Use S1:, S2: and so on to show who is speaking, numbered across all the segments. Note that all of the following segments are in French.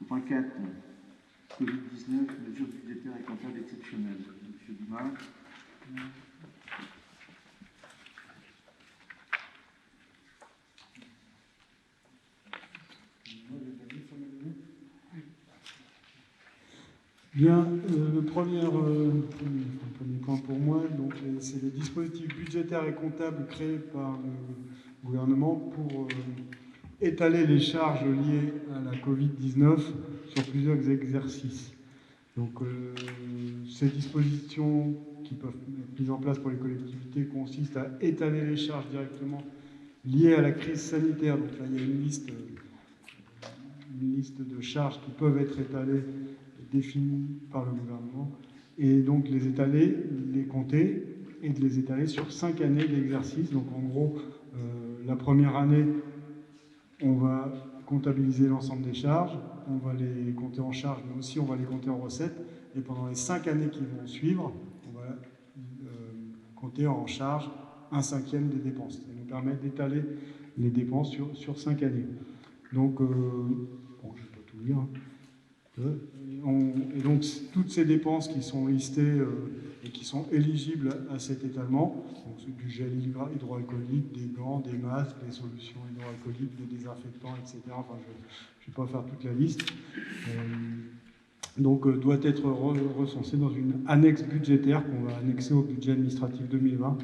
S1: Point 4, Covid-19, mesures budgétaires et comptables exceptionnelles. Monsieur Dumas.
S2: Bien, le premier point pour moi, c'est les dispositifs budgétaires et comptables créés par le gouvernement pour étaler les charges liées à la Covid-19 sur plusieurs exercices. Donc, ces dispositions qui peuvent être mises en place pour les collectivités consistent à étaler les charges directement liées à la crise sanitaire. Donc là, il y a une liste de charges qui peuvent être étalées, définies par le gouvernement, et donc les étaler, les compter, et de les étaler sur 5 années d'exercice. Donc en gros, la première année, on va comptabiliser l'ensemble des charges, on va les compter en charges, mais aussi on va les compter en recettes, et pendant les 5 années qui vont suivre, on va compter en charge 1/5 des dépenses. Ça nous permet d'étaler les dépenses sur 5 années. Donc, bon, je ne vais pas tout lire. Et donc, toutes ces dépenses qui sont listées et qui sont éligibles à cet étalement, donc du gel hydroalcoolique, des gants, des masques, des solutions hydroalcooliques, des désinfectants, etc. Enfin, je ne vais pas faire toute la liste. Donc, doit être recensé dans une annexe budgétaire qu'on va annexer au budget administratif 2020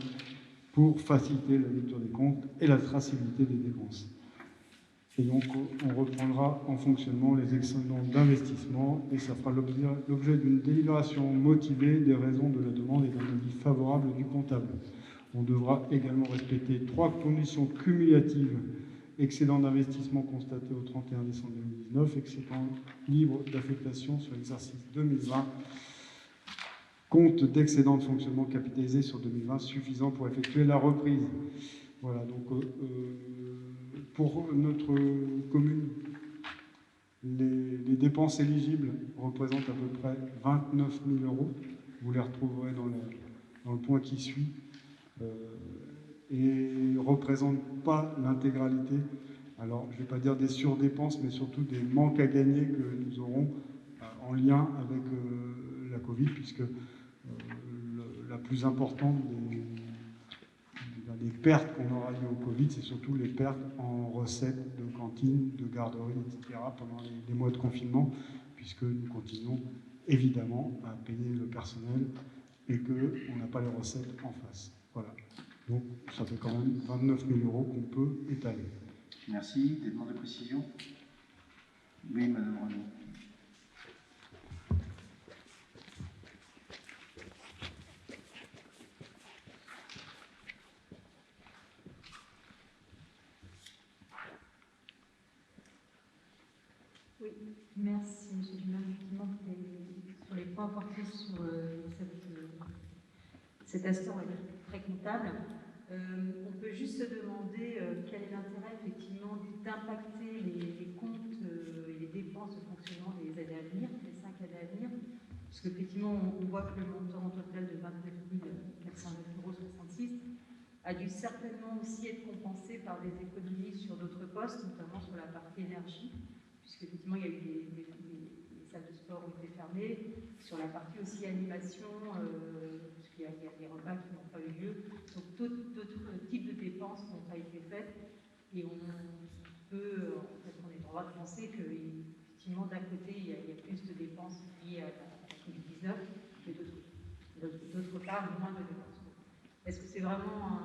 S2: pour faciliter la lecture des comptes et la traçabilité des dépenses. Et donc, on reprendra en fonctionnement les excédents d'investissement et ça fera l'objet d'une délibération motivée des raisons de la demande et d'un avis favorable du comptable. On devra également respecter 3 conditions cumulatives: excédent d'investissement constaté au 31 décembre 2019, excédent libre d'affectation sur l'exercice 2020, compte d'excédent de fonctionnement capitalisé sur 2020 suffisant pour effectuer la reprise. Voilà, donc pour notre commune, les dépenses éligibles représentent à peu près 29 000 €. Vous les retrouverez dans le point qui suit. Et ne représentent pas l'intégralité. Alors, je ne vais pas dire des surdépenses, mais surtout des manques à gagner que nous aurons en lien avec la Covid, puisque la plus importante des pertes qu'on aura liées au Covid, c'est surtout les pertes en recettes de cantine, de garderie, etc. pendant les mois de confinement, puisque nous continuons évidemment à payer le personnel et qu'on n'a pas les recettes en face. Voilà. Donc ça fait quand même 29 000 € qu'on peut étaler.
S1: Merci. Des demandes de précision? Oui, Madame Renaud.
S3: Oui, merci, M. Dumas. Effectivement, sur les points portés sur cet aspect, on va dire, très comptable, on peut juste se demander quel est l'intérêt, effectivement, d'impacter les comptes et les dépenses de fonctionnement des années à venir, les 5 années à venir, parce qu'effectivement, on voit que le montant total de 29 409,66 € a dû certainement aussi être compensé par des économies sur d'autres postes, notamment sur la partie énergie, puisqu'effectivement, il y a eu les salles de sport ont été fermées, sur la partie aussi animation, puisqu'il y a des repas qui n'ont pas eu lieu, donc d'autres types de dépenses n'ont pas été faites, et on est en droit de penser qu'effectivement, d'un côté, il y a plus de dépenses liées à la Covid-19, mais d'autre part, moins de dépenses. Est-ce que c'est vraiment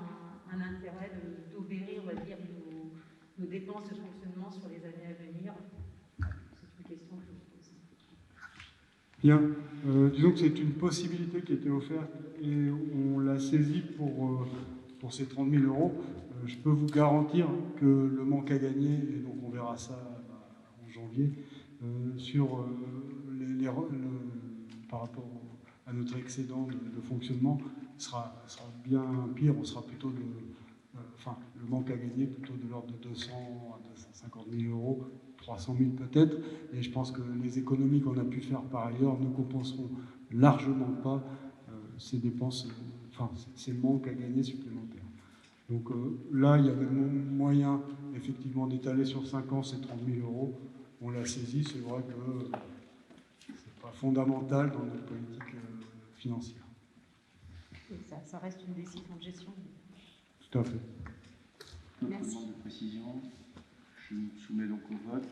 S3: un intérêt d'obérer, on va dire, nos dépenses de fonctionnement sur les années à venir? C'est une question que je me pose.
S2: Bien. Disons que c'est une possibilité qui a été offerte et on l'a saisie pour ces 30 000 €. Je peux vous garantir que le manque à gagner, et donc on verra ça en janvier, sur par rapport à notre excédent de fonctionnement, sera bien pire. On sera plutôt le manque à gagner plutôt de l'ordre de 200 à 250 000 €, 300 000 peut-être, et je pense que les économies qu'on a pu faire par ailleurs ne compenseront largement pas ces dépenses, ces manques à gagner supplémentaires. Donc là, il y avait moyen effectivement d'étaler sur 5 ans ces 30 000 €. on l'a saisi, c'est vrai que c'est pas fondamental dans notre politique financière.
S3: Et ça reste une décision de gestion.
S2: Tout à fait.
S1: D'autres
S3: Merci.
S1: demandes de précision? Je me soumets donc au vote.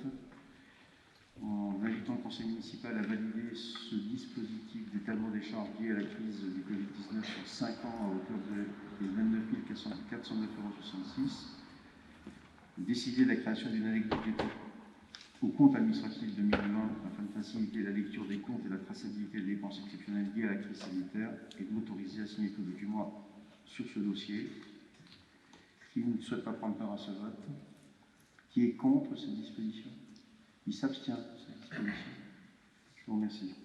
S1: En invitant le conseil municipal à valider ce dispositif d'étalement des charges liées à la crise du Covid-19 sur 5 ans à hauteur de 29 409,66 €, décider de la création d'une annexe budgétaire au compte administratif 2020 afin de faciliter la lecture des comptes et la traçabilité des dépenses exceptionnelles liées à la crise sanitaire et de m'autoriser à signer tout document sur ce dossier. Qui ne souhaite pas prendre part à ce vote? Qui est contre cette disposition? Qui s'abstient de cette disposition? Je vous remercie.